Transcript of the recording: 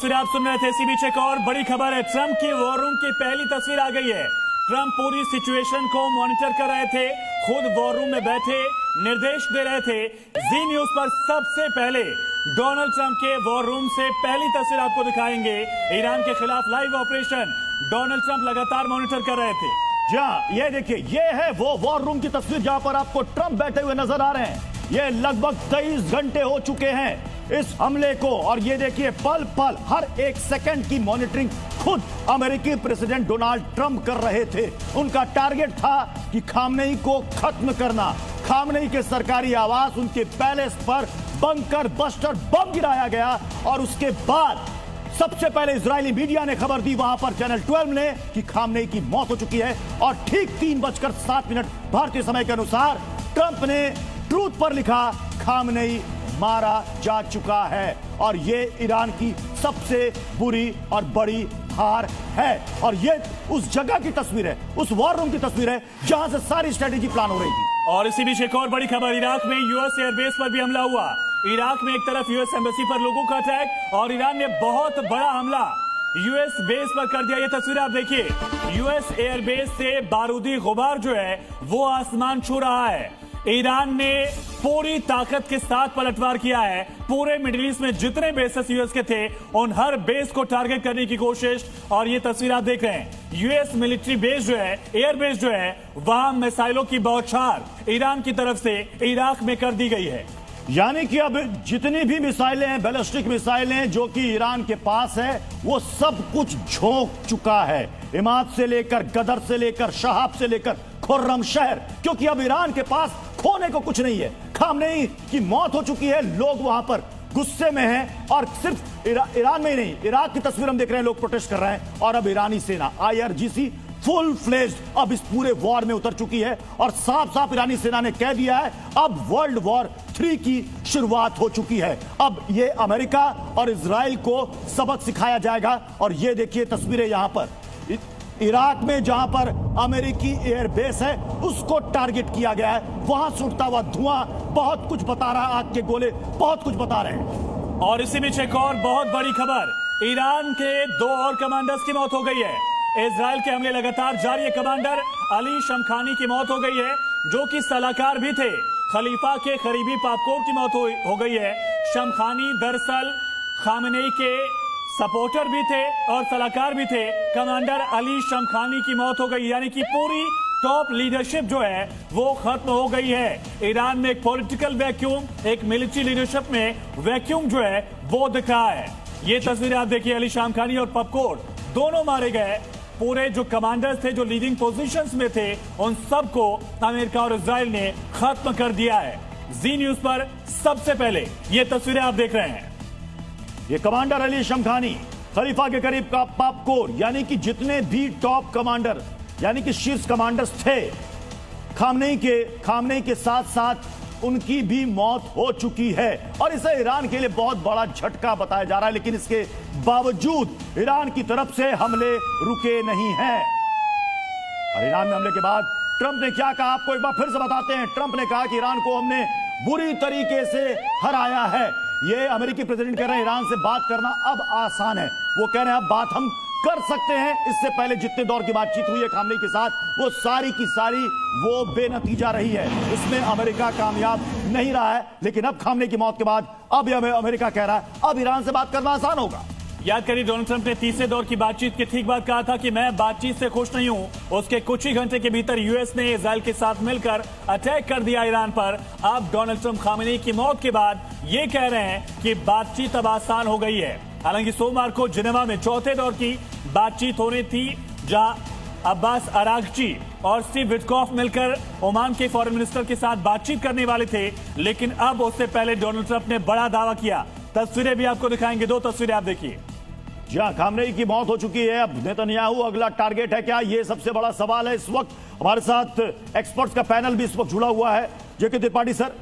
फिर आप सुन रहे थे इसी बीच एक और बड़ी खबर है। ट्रंप की वॉर रूम की पहली तस्वीर आ गई है। ट्रंप पूरी सिचुएशन को मॉनिटर कर रहे थे, खुद वॉर रूम में बैठे निर्देश दे रहे थे। जी न्यूज पर सबसे पहले डोनाल्ड ट्रंप के वॉर रूम से पहली तस्वीर आपको दिखाएंगे। ईरान के खिलाफ लाइव ऑपरेशन डोनाल्ड ट्रंप लगातार मॉनिटर कर रहे थे। जी हाँ, ये देखिए, ये है वो वॉर रूम की तस्वीर जहां पर आपको ट्रंप बैठे हुए नजर आ रहे हैं। ये लगभग 23 घंटे हो चुके हैं इस हमले को, और ये देखिए पल पल हर एक सेकंड की मॉनिटरिंग खुद अमेरिकी प्रेसिडेंट डोनाल्ड ट्रंप कर रहे थे। उनका टारगेट था कि खामनेई को खत्म करना। खामनेई के सरकारी आवास, उनके पैलेस पर बंकर बस्टर बम गिराया गया, और उसके बाद सबसे पहले इजरायली मीडिया ने खबर दी वहां पर चैनल 12 ने कि खामनेई की मौत हो चुकी है। और ठीक 3:07 भारतीय समय के अनुसार ट्रंप ने ट्रूथ पर लिखा, खामनेई मारा जा चुका है। और ये ईरान की सबसे बुरी और बड़ी हार है। और ये उस जगह की तस्वीर है, उस वॉर रूम की तस्वीर है जहां से सारी स्ट्रेटेजी प्लान हो रही थी। और इसी बीच एक और बड़ी खबर, इराक में यूएस एयरबेस पर भी हमला हुआ। इराक में एक तरफ यूएस एम्बेसी पर लोगों का अटैक, और ईरान ने बहुत बड़ा हमला यूएस बेस पर कर दिया। ये तस्वीर आप देखिए, यूएस एयरबेस से बारूदी गुबार जो है वो आसमान छू रहा है। ईरान ने पूरी ताकत के साथ पलटवार किया है। पूरे मिडिल ईस्ट में जितने बेसेस यूएस के थे उन हर बेस को टारगेट करने की कोशिश। और ये तस्वीर आप देख रहे हैं, यूएस मिलिट्री बेस जो है, एयर बेस जो है, वहां मिसाइलों की बौछार ईरान की तरफ से इराक में कर दी गई है। यानी कि अब जितनी भी मिसाइलें हैं, बैलिस्टिक मिसाइलें जो कि ईरान के पास है, वो सब कुछ झोंक चुका है। इमाद से लेकर गदर से लेकर शहाब से लेकर खुर्रम शहर, क्योंकि अब ईरान के पास खोने को कुछ नहीं है। खामनेई की मौत हो चुकी है, लोग वहां पर गुस्से में हैं। और सिर्फ ईरान में ही नहीं, इराक की तस्वीर हम देख रहे हैं, लोग प्रोटेस्ट कर रहे हैं। और अब ईरानी सेना IRGC फुल फ्लेज्ड अब इस पूरे वॉर में उतर चुकी है, और साफ साफ ईरानी सेना ने कह दिया है अब वर्ल्ड वॉर 3 की शुरुआत हो चुकी है। अब ये अमेरिका और इजराइल को सबक सिखाया जाएगा। और ये देखिए तस्वीरें यहां पर इराक में जहां पर अमेरिकी एयरबेस है उसको टारगेट किया गया है। वहां से उठता हुआ धुआं बहुत कुछ बता रहा है, आग के गोले बहुत कुछ बता रहे हैं। और इसी बीच एक और बहुत बड़ी खबर, ईरान के 2 और कमांडर्स की मौत हो गई है। इजराइल के हमले लगातार जारी है। कमांडर अली शमखानी की मौत हो गई है, जो कि सलाहकार भी थे। खलीफा के करीबी पापकोर की मौत हो गई है। शमखानी दरअसल खामनेई के सपोर्टर भी थे और सलाहकार भी थे। कमांडर अली शमखानी की मौत हो गई, यानी कि पूरी टॉप लीडरशिप जो है वो खत्म हो गई है। ईरान में एक पॉलिटिकल वैक्यूम, एक मिलिट्री लीडरशिप में वैक्यूम जो है वो दिख रहा है। ये तस्वीर आप देखिए, अली शमखानी और पपकोर दोनों मारे गए। पूरे जो कमांडर्स थे, जो लीडिंग पोजीशंस में थे, उन सबको अमेरिका और इजराइल ने खत्म कर दिया है। जी न्यूज पर सबसे पहले ये तस्वीरें आप देख रहे हैं। ये कमांडर अली शमखानी खलीफा के करीब का पापकोर, यानी कि जितने भी टॉप कमांडर यानी कि शीर्ष कमांडर्स थे खामनेई के साथ साथ उनकी भी मौत हो चुकी है। और इसे ईरान के लिए बहुत बड़ा झटका बताया जा रहा है, लेकिन इसके बावजूद ईरान की तरफ से हमले रुके नहीं हैं। और ईरान में हमले के बाद ट्रंप ने क्या कहा, आपको एक बार फिर से बताते हैं। ट्रंप ने कहा कि ईरान को हमने बुरी तरीके से हराया है। ये अमेरिकी प्रेसिडेंट कह रहे हैं ईरान से बात करना अब आसान है। वो कह रहे हैं अब बात हम कर सकते हैं। इससे पहले जितने दौर की बातचीत हुई है खामनेई के साथ, वो सारी की सारी वो बेनतीजा रही है। उसमें अमेरिका कामयाब नहीं रहा है। लेकिन अब खामनेई की मौत के बाद अब अमेरिका कह रहा है अब ईरान से बात करना आसान होगा। याद करिए, डोनाल्ड ट्रंप ने तीसरे दौर की बातचीत के ठीक बाद कहा था कि मैं बातचीत से खुश नहीं हूं। उसके कुछ ही घंटे के भीतर यूएस ने इजराइल के साथ मिलकर अटैक कर दिया ईरान पर। अब डोनाल्ड ट्रंप खामनेई की मौत के बाद ये कह रहे हैं कि बातचीत अब आसान हो गई है। हालांकि सोमवार को जिनेवा में चौथे दौर की बातचीत होनी थी, जहां अब्बास अरागची और स्टीव विटकॉफ मिलकर ओमान के फॉरेन मिनिस्टर के साथ बातचीत करने वाले थे। लेकिन अब उससे पहले डोनाल्ड ट्रंप ने बड़ा दावा किया। तस्वीरें भी आपको दिखाएंगे, 2 तस्वीरें आप देखिए। जहां खामनेई की मौत हो चुकी है, अब नेतन्याहू अगला टारगेट है क्या, ये सबसे बड़ा सवाल है इस वक्त। हमारे साथ एक्सपर्ट्स का पैनल भी इस वक्त जुड़ा हुआ है। जेके त्रिपाठी सर,